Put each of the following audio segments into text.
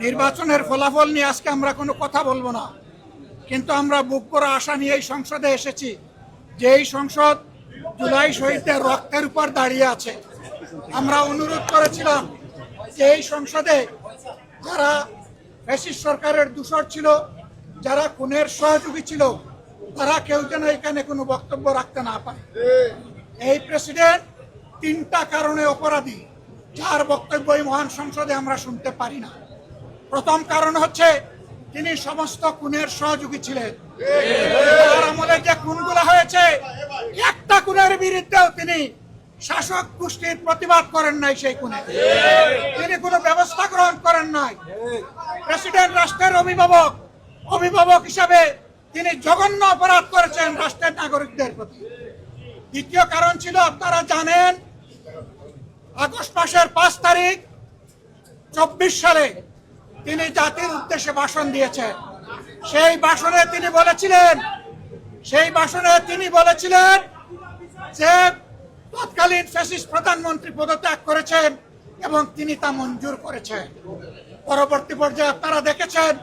নির্বাচনের ফলাফল নিয়ে আজকে আমরা কোনো কথা বলবো না, কিন্তু আমরা বুক করা আশা নিয়ে এই সংসদে এসেছি যে এই সংসদ জুলাই শহীদদের রক্তের উপর দাঁড়িয়ে আছে। আমরা অনুরোধ করেছিলাম যে এই সংসদে যারা ফ্যাসিস্ট সরকারের দূষর ছিল, যারা খুনের সহযোগী ছিল, তারা কেউ যেন এখানে কোনো বক্তব্য রাখতে না পারে। এই প্রেসিডেন্ট তিনটা কারণে অপরাধী, যার বক্তব্য এই মহান সংসদে আমরা শুনতে পারি না। প্রথম কারণ হচ্ছে তিনি সমস্ত খুনের সহযোগী ছিলেন। তার আমলে যে খুনগুলো হয়েছে, একটা খুনের বিরুদ্ধেও তিনি শাসক গোষ্ঠীর প্রতিবাদ করেন নাই, সেই খুনে তিনি কোনো ব্যবস্থা গ্রহণ করেন নাই। প্রেসিডেন্ট রাষ্ট্রের অভিভাবক হিসাবে তিনি জঘন্য অপরাধ করেছেন রাষ্ট্রের নাগরিকদের প্রতি। দ্বিতীয় কারণ ছিল, আপনারা জানেন, আগস্ট মাসের 5 তারিখ 24 সালে তিনি জাতির উদ্দেশ্যে ভাষণ দিয়েছেন। সেই ভাষণে তিনি বলেছিলেন যে তৎকালীন ফ্যাসিস্ট প্রধানমন্ত্রী পদত্যাগ করেছেন এবং তিনি তা মঞ্জুর করেছেন। পরবর্তী পর্যায়ে আপনারা দেখেছেন,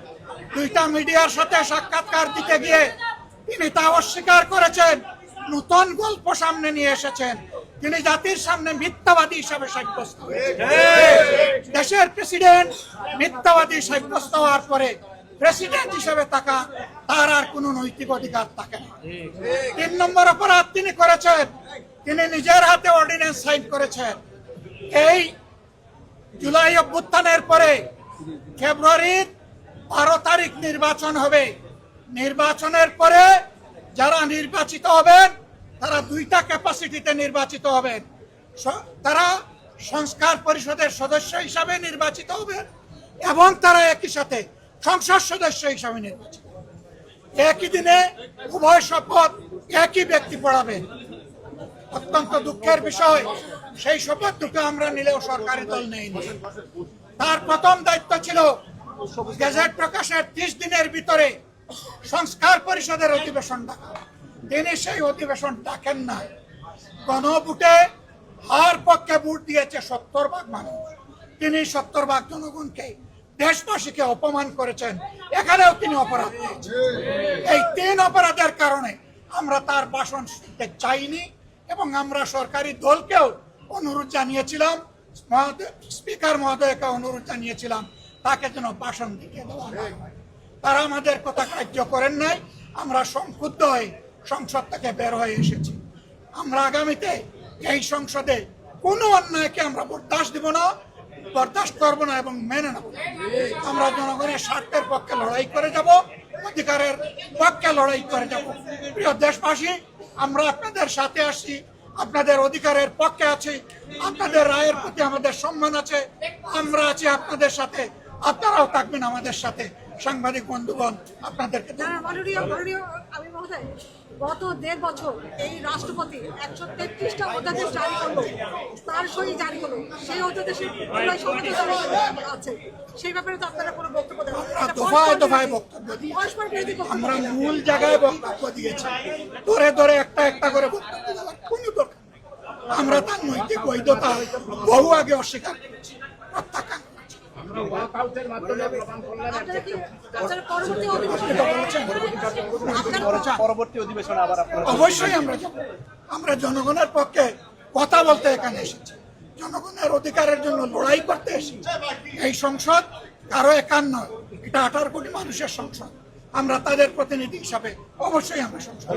দুইটা মিডিয়ার সাথে সাক্ষাৎকার দিতে গিয়ে তিনি তা অস্বীকার করেছেন, নতুন গল্প সামনে নিয়ে এসেছেন। তিনি জাতির সামনে মিথ্যাবাদী হিসাবে সাব্যস্ত হয়েছেন। দেশের প্রেসিডেন্ট মিথ্যাবাদী সাব্যস্ত হওয়ার পরে প্রেসিডেন্ট হিসেবে তার আর কোনো নৈতিক অধিকার থাকে না। 3 নম্বর অপরাধ তিনি করেছেন, তিনি নিজের হাতে অর্ডিন্যান্স সাইন করেছেন। এই জুলাই অভ্যুত্থানের পরে ফেব্রুয়ারির 12 তারিখ নির্বাচন হবে। নির্বাচনের পরে যারা নির্বাচিত হবেন তারা 2টা ক্যাপাসিটিতে নির্বাচিত হবেন। তারা সংস্কার পরিষদের সদস্য হিসাবে নির্বাচিত হবেন এবং তারা একই সাথে সংসদ সদস্য হিসাবে নির্বাচিত হবেন। একই দিনে উভয় শপথ একই ব্যক্তি পড়াবেন। অত্যন্ত দুঃখের বিষয়, সেই শপথ দুটো আমরা নিলেও সরকারি দল নেয়নি। তার প্রথম দায়িত্ব ছিল গেজেট প্রকাশের 30 দিনের ভিতরে সংস্কার পরিষদের অধিবেশন ডাকা। তিনি সেই অধিবেশন ডাকেন নাই। গণভোটে হার পক্ষে ভোট দিয়েছে 70% মানুষ। তিনি 70% জনগণকে, দেশবাসীকে অপমান করেছেন। এখানেও তিনি অপরাধ করেছেন। এই 3 অপরাধের কারণে আমরা তার ভাষণ শুনতে চাইনি এবং আমরা সরকারি দলকেও অনুরোধ জানিয়েছিলাম, স্পিকার মহোদয়কে অনুরোধ জানিয়েছিলাম তাকে যেন ভাষণ দিতে দেওয়া হয়। তারা আমাদের কথা কার্য করেন নাই। আমরা সংক্ষুব্ধ হয়ে সংসদ থেকে বের হয়ে এসেছি। আমরা আগামীতে এই সংসদে কোনো অন্যায়কে আমরা বরদাস্ত করবো না এবং মেনে নেব। আমরা জনগণের স্বার্থের পক্ষে লড়াই করে যাব, অধিকারের পক্ষে লড়াই করে যাব। প্রিয় দেশবাসী, আমরা আপনাদের সাথে আসছি, আপনাদের অধিকারের পক্ষে আছি, আপনাদের রায়ের প্রতি আমাদের সম্মান আছে। আমরা আছি আপনাদের সাথে, আপনারাও থাকবেন আমাদের সাথে। সাংবাদিক বন্ধুগণ, আপনাদেরকে গত 1.5 বছর এই রাষ্ট্রপতি 133টা অধ্যাদেশ জারি করলো, তার সই জারি করলো। সেই অধ্যাদেশে আছে, সেই ব্যাপারে তো আপনারা কোনো বক্তব্য দেন? দফায় বক্তব্য দিয়েছি। আমরা মূল জায়গায় বক্তব্য দিয়েছি, ধরে একটা করে বক্তব্য দেওয়ার কোনো দরকার নেই। আমরা তার নৈতিক বৈধতা বহু আগে অস্বীকার করেছি, প্রত্যাখ্যান করেছি। অবশ্যই আমরা জনগণের পক্ষে কথা বলতে এখানে এসেছি, জনগণের অধিকারের জন্য লড়াই করতে এসেছি। এই সংসদ কারো একার নয়, এটা 18 কোটি মানুষের সংসদ। আমরা তাদের প্রতিনিধি হিসাবে অবশ্যই আমরা সংসদ